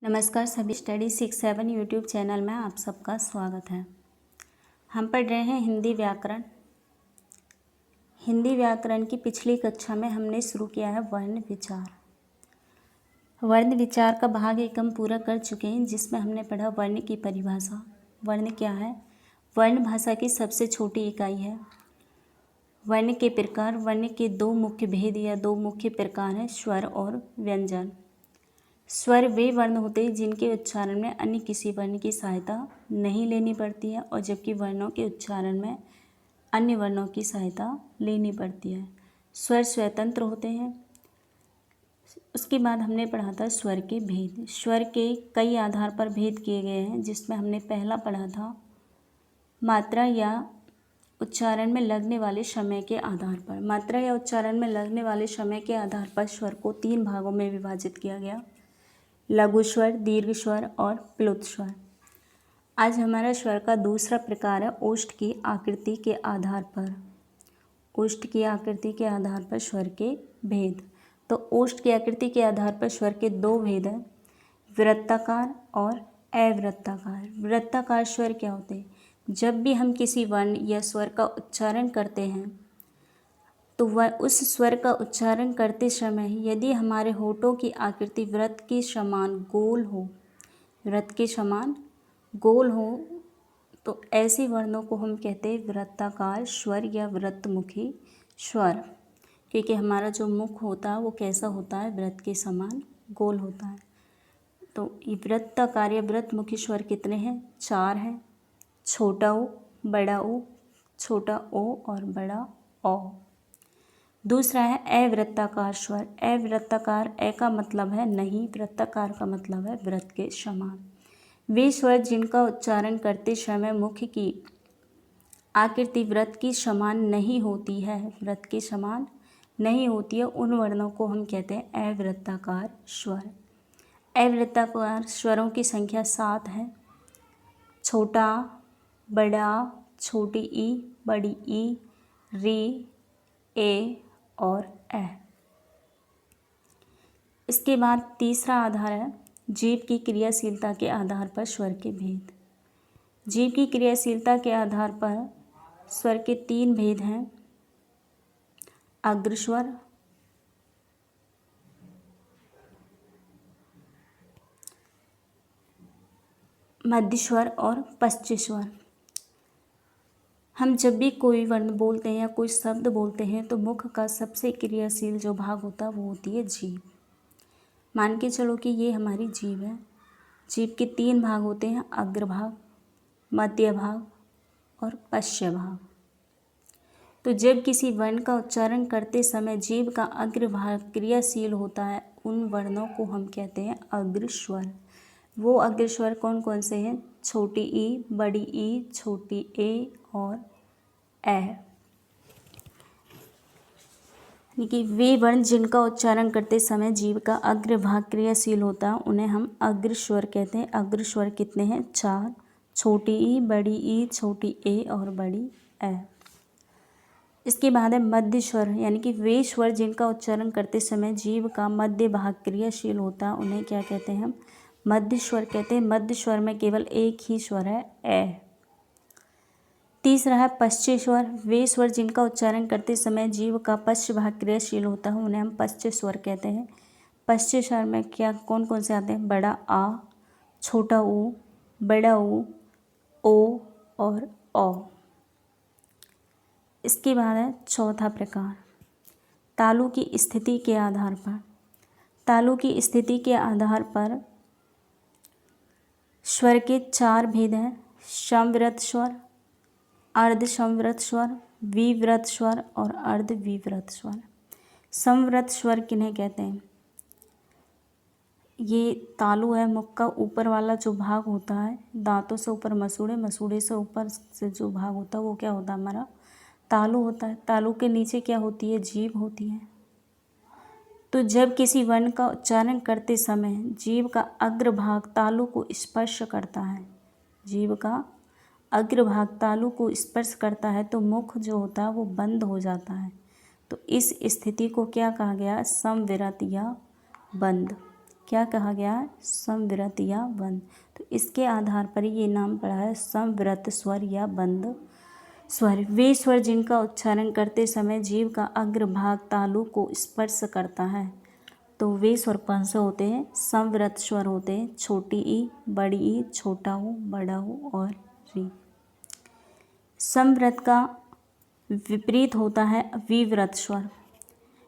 नमस्कार सभी, study 6-7 YouTube channel में आप सबका स्वागत है। हम पढ़ रहे हैं हिंदी व्याकरण। हिंदी व्याकरण की पिछली कक्षा में हमने शुरू किया है वर्ण विचार। वर्ण विचार का भाग 1 हम पूरा कर चुके हैं, जिसमें हमने पढ़ा वर्ण की परिभाषा। वर्ण क्या है? वर्ण भाषा की सबसे छोटी इकाई है। वर्ण के प्रकार। वर्ण के 2 मुख्य भेद या 2 मुख्य प्रकार हैं, स्वर और व्यंजन। स्वर वे वर्ण होते हैं जिनके उच्चारण में अन्य किसी वर्ण की सहायता नहीं लेनी पड़ती है, और जबकि वर्णों के उच्चारण में अन्य वर्णों की सहायता लेनी पड़ती है। स्वर स्वतंत्र होते हैं। उसके बाद हमने पढ़ा था स्वर के भेद। स्वर के कई आधार पर भेद किए गए हैं, जिसमें हमने पहला पढ़ा था मात्रा या उच्चारण में लगने वाले समय के आधार पर। मात्रा या उच्चारण में लगने वाले समय के आधार पर स्वर को 3 भागों में विभाजित किया गया: लघु स्वर, दीर्घ स्वर और प्लुत स्वर। आज हमारा स्वर का दूसरा प्रकार है ओष्ठ की आकृति के आधार पर। ओष्ठ की आकृति के आधार पर स्वर के भेद। तो ओष्ठ की आकृति के आधार पर स्वर के 2 भेद हैं, वृत्ताकार और अवृत्ताकार। वृत्ताकार स्वर क्या होते हैं? जब भी हम किसी वर्ण या स्वर का उच्चारण करते हैं तो वह उस स्वर का उच्चारण करते समय यदि हमारे होठों की आकृति वृत्त के समान गोल हो, वृत्त के समान गोल हो, तो ऐसे वर्णों को हम कहते हैं वृत्ताकार स्वर या वृत्तमुखी स्वर, क्योंकि हमारा जो मुख होता है वो कैसा होता है? वृत्त के समान गोल होता है। तो ये वृत्ताकार या वृत्तमुखी स्वर कितने हैं? 4 हैं। छोटा ओ, बड़ा ओ, छोटा ओ और बड़ा ओ। दूसरा है अवृत्ताकार स्वर। अवृत्ताकार, अ का मतलब है नहीं, वृत्ताकार का मतलब है वृत्त के समान। वे स्वर जिनका उच्चारण करते समय मुख की आकृति वृत्त की समान नहीं होती है, वृत्त के समान नहीं होती है, उन वर्णों को हम कहते हैं अवृत्ताकार स्वर। अवृत्ताकार स्वरों की संख्या 7 है: छोटा, बड़ा, छोटी ई, बड़ी ई, री, ए और ए। इसके बाद तीसरा आधार है जीभ की क्रियाशीलता के आधार पर स्वर के भेद। जीभ की क्रियाशीलता के आधार पर स्वर के 3 भेद हैं: अग्रस्वर, मध्य स्वर और पश्च स्वर। हम जब भी कोई वर्ण बोलते हैं या कोई शब्द बोलते हैं तो मुख का सबसे क्रियाशील जो भाग होता है वो होती है जीभ। मान के चलो कि ये हमारी जीभ है। जीभ के 3 भाग होते हैं: अग्रभाग, मध्य भाग और पश्च भाग। तो जब किसी वर्ण का उच्चारण करते समय जीभ का अग्रभाग क्रियाशील होता है, उन वर्णों को हम कहते हैं अग्रस्वर। वो अग्रस्वर कौन कौन से हैं? छोटी ई, बड़ी ई, छोटी ए और ए। यानी कि वे वर्ण जिनका उच्चारण करते समय जीभ का अग्रभाग क्रियाशील होता है उन्हें हम अग्रस्वर कहते हैं। अग्रस्वर कितने हैं? 4: छोटी ई, बड़ी ई, छोटी ए और बड़ी ए। इसके बाद है मध्य स्वर, यानी कि वे स्वर जिनका उच्चारण करते समय जीभ का मध्य भाग क्रियाशील होता है उन्हें क्या कहते हैं? हम मध्य स्वर कहते हैं। मध्य स्वर में केवल एक ही स्वर है, ए। तीसरा है पश्च स्वर। वे स्वर जिनका उच्चारण करते समय जीभ का पश्च भाग क्रियाशील होता है उन्हें हम पश्च स्वर कहते हैं। पश्च स्वर में क्या कौन कौन से आते हैं? बड़ा आ, छोटा ऊ, बड़ा ऊ, ओ और ओ। इसके बाद है चौथा प्रकार तालु की स्थिति के आधार पर। तालु की स्थिति के आधार पर स्वर के 4 भेद हैं: समवृत्त स्वर, अर्ध समवृत्त स्वर, विवृत्त स्वर और अर्ध विवृत्त स्वर। समवृत्त स्वर किन्हें कहते हैं? ये तालु है, मुख का ऊपर वाला जो भाग होता है, दांतों से ऊपर मसूड़े, मसूड़े से ऊपर से जो भाग होता है वो क्या होता है? हमारा तालु होता है। तालु के नीचे क्या होती है? जीभ होती है। तो जब किसी वर्ण का उच्चारण करते समय जीभ का अग्रभाग तालु को स्पर्श करता है, जीभ का अग्रभाग तालु को स्पर्श करता है तो मुख जो होता है वो बंद हो जाता है। तो इस स्थिति को क्या कहा गया? समविरत या बंद। क्या कहा गया है? समवृत या बंद। तो इसके आधार पर ये नाम पड़ा है समवृत स्वर या बंद स्वर। वे स्वर जिनका उच्चारण करते समय जीभ का अग्रभाग तालु को स्पर्श करता है। तो वे स्वर कौन से होते हैं? समवृत स्वर होते हैं। छोटी ई, बड़ी ई, छोटा ऊ, बड़ा ऊ और री। समवृत का विपरीत होता है विवृत स्वर।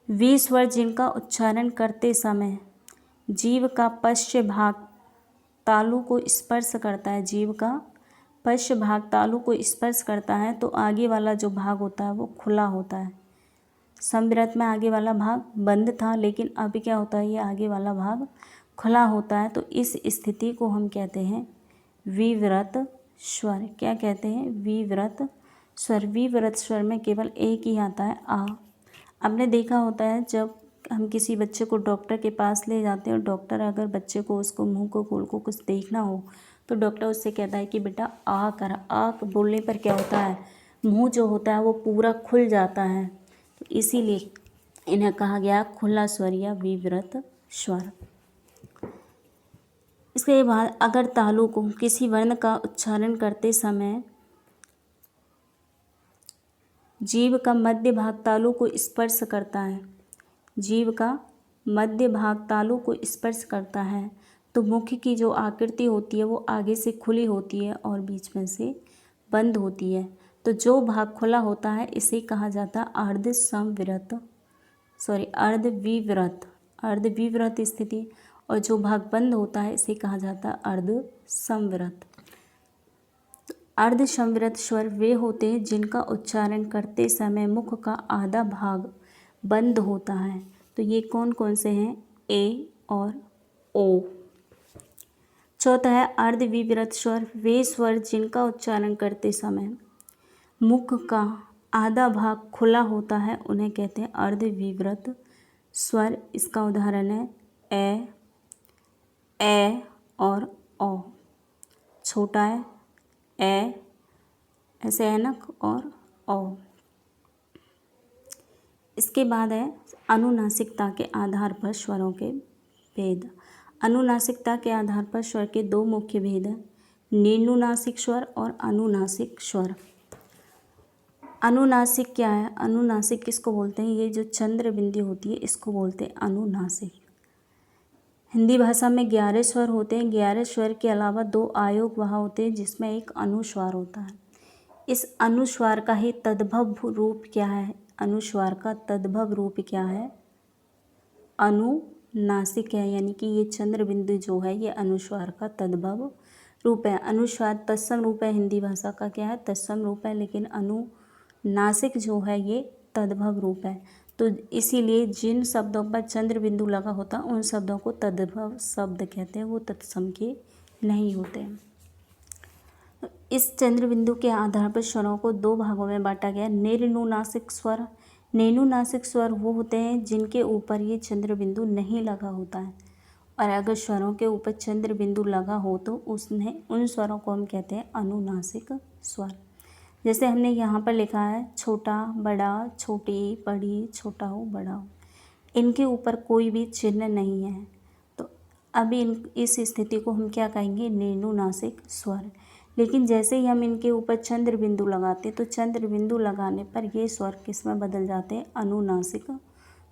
वे स्वर जिनका उच्चारण करते समय जीभ का पश्च भाग तालु को स्पर्श करता है। जीभ का पश्च भाग तालु को स्पर्श करता है तो आगे वाला जो भाग होता है वो खुला होता है। समवृत में आगे वाला भाग बंद था, लेकिन अब क्या होता है? ये आगे वाला भाग खुला होता है। तो इस स्थिति को हम कहते हैं विवृत स्वर। क्या कहते हैं? विवृत स्वर। विवृत स्वर में केवल एक ही आता है आ। आपने देखा होता है जब हम किसी बच्चे को डॉक्टर के पास ले जाते हैं और डॉक्टर अगर बच्चे को उसको मुंह को खोल को कुछ देखना हो तो डॉक्टर उससे कहता है कि बेटा आ कर। आ बोलने पर क्या होता है? मुंह जो होता है वो पूरा खुल जाता है। तो इसीलिए इन्हें कहा गया खुला स्वर या विवृत स्वर। इसके बाद अगर तालु को किसी वर्ण का उच्चारण करते समय जीभ का मध्य भाग तालु को स्पर्श करता है, जीभ का मध्य भाग तालु को स्पर्श करता है तो मुख की जो आकृति होती है वो आगे से खुली होती है और बीच में से बंद होती है। तो जो भाग खुला होता है इसे कहा जाता है अर्धविवृत स्थिति, और जो भाग बंद होता है इसे कहा जाता है अर्धसंवृत। अर्धसंवृत स्वर वे होते हैं जिनका उच्चारण करते समय मुख का आधा भाग बंद होता है। तो ये कौन कौन से हैं? ए और ओ। चौथा है अर्धविवृत स्वर। वे स्वर जिनका उच्चारण करते समय मुख का आधा भाग खुला होता है उन्हें कहते हैं अर्धविवृत स्वर। इसका उदाहरण है ए और ओ। छोटा है ए, ऐसे ऐनक और ओ। इसके बाद है अनुनासिकता के आधार पर स्वरों के भेद। अनुनासिकता के आधार पर स्वर के दो मुख्य भेद हैं, निम्नुनासिक स्वर और अनुनासिक स्वर। अनुनासिक क्या है? अनुनासिक किसको बोलते हैं? ये जो चंद्र बिंदु होती है इसको बोलते हैं अनुनासिक। हिंदी भाषा में 11 स्वर होते हैं। 11 स्वर के अलावा 2 आयोग वहाँ होते हैं जिसमें एक अनुस्वार होता है। इस अनुस्वार का ही तद्भव रूप क्या है? अनुस्वार का तद्भव रूप क्या है? अनुनासिक है, यानी कि ये चंद्र बिंदु जो है ये अनुस्वार का तद्भव रूप है। अनुस्वार तत्सम रूप है, हिंदी भाषा का क्या है? तत्सम रूप है, लेकिन अनुनासिक जो है ये तद्भव रूप है। तो इसीलिए जिन शब्दों पर चंद्र बिंदु लगा होता है उन शब्दों को तद्भव शब्द कहते हैं, वो तत्सम के नहीं होते हैं। इस चंद्र बिंदु के आधार पर स्वरों को 2 भागों में बांटा गया। निम्नुनासिक स्वर। निम्नुनासिक स्वर वो होते हैं जिनके ऊपर ये चंद्र बिंदु नहीं लगा होता है, और अगर स्वरों के ऊपर चंद्र बिंदु लगा हो तो उन स्वरों को हम कहते हैं अनुनासिक स्वर। जैसे हमने यहाँ पर लिखा है छोटा, बड़ा, छोटी, बड़ी, छोटा हो, बड़ा हो, इनके ऊपर कोई भी चिन्ह नहीं है। तो अभी इस स्थिति को हम क्या कहेंगे? निम्नुनासिक स्वर। लेकिन जैसे ही हम इनके ऊपर चंद्र बिंदु लगाते तो चंद्र बिंदु लगाने पर ये स्वर किस में बदल जाते हैं? अनुनासिक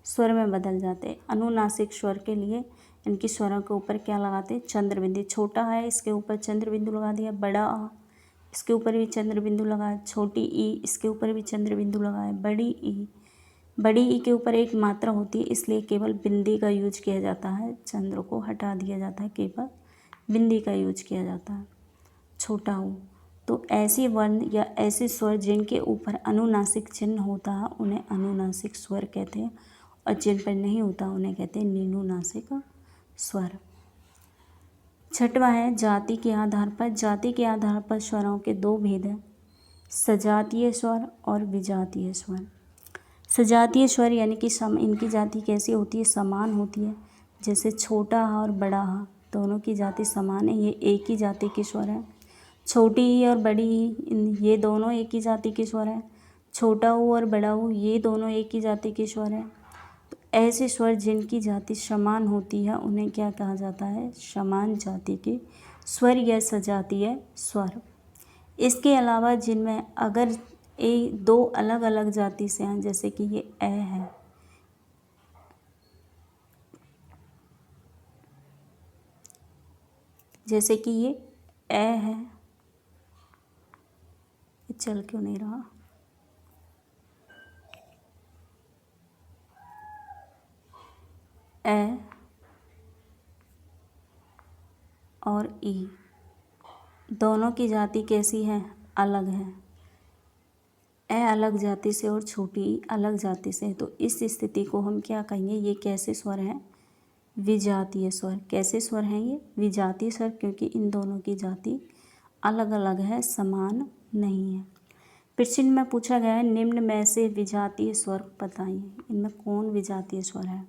स्वर में बदल जाते हैं। अनुनासिक स्वर के लिए इनकी स्वरों के ऊपर क्या लगाते हैं? चंद्र बिंदु। छोटा है इसके ऊपर चंद्र बिंदु लगा दिया, बड़ा आ इसके ऊपर भी चंद्र बिंदु लगाए, छोटी ई इसके ऊपर भी चंद्र बिंदु लगाए, बड़ी ई के ऊपर एक मात्रा होती है इसलिए केवल बिंदी का यूज किया जाता है, चंद्र को हटा दिया जाता है, केवल बिंदी का यूज किया जाता है। छोटा ऊ। तो ऐसे वर्ण या ऐसे स्वर जिनके ऊपर अनुनासिक चिन्ह होता है उन्हें अनुनासिक स्वर कहते हैं, और जिन पर नहीं होता उन्हें कहते हैं निम्नुनासिक स्वर। छठवां है जाति के आधार पर। जाति के आधार पर स्वरों के 2 भेद हैं, सजातीय स्वर और विजातीय स्वर। सजातीय स्वर यानी कि इनकी जाति कैसी होती है? समान होती है। जैसे छोटा हा और बड़ा हा दोनों की जाति समान है, ये एक ही जाति के स्वर हैं। छोटी ई और बड़ी ई ये दोनों एक ही जाति के स्वर हैं। छोटा ऊ और बड़ा ऊ ये दोनों एक ही जाति के स्वर हैं। तो ऐसे स्वर जिनकी जाति समान होती है उन्हें क्या कहा जाता है? समान जाति के स्वर या सजातीय स्वर। इसके अलावा जिनमें अगर दो अलग अलग जाति से हैं, जैसे कि ये ए है, जैसे कि ये ए है, ये चल क्यों नहीं रहा? ए और ई, दोनों की जाति कैसी है? अलग है। ए अलग जाति से और छोटी ई अलग जाति से है, तो इस स्थिति को हम क्या कहेंगे? ये कैसे स्वर हैं? विजातीय स्वर। कैसे स्वर हैं ये? विजातीय स्वर, क्योंकि इन दोनों की जाति अलग अलग है, समान नहीं है। प्रश्न में पूछा गया है निम्न में से विजातीय स्वर बताइए। इनमें कौन विजातीय स्वर है?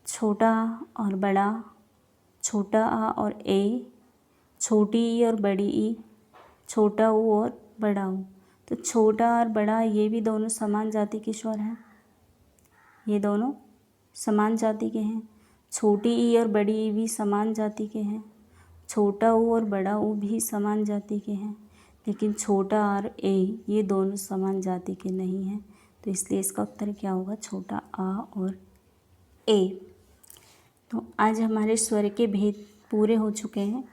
छोटा आ और बड़ा, छोटा आ और ए, छोटी ई और बड़ी ई, छोटा ऊ और बड़ा ऊ। तो छोटा और बड़ा ये भी दोनों समान जाति के स्वर हैं, ये दोनों समान जाति के हैं। छोटी ई और बड़ी ई भी समान जाति के हैं, छोटा ऊ और बड़ा ऊ भी समान जाति के हैं, लेकिन छोटा और ए ये दोनों समान जाति के नहीं हैं, तो इसलिए इसका उत्तर क्या होगा? छोटा आ और ए। तो आज हमारे स्वर के भेद पूरे हो चुके हैं।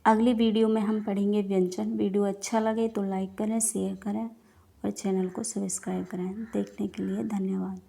अगली वीडियो में हम पढ़ेंगे व्यंजन। वीडियो अच्छा लगे तो लाइक करें, शेयर करें और चैनल को सब्सक्राइब करें। देखने के लिए धन्यवाद।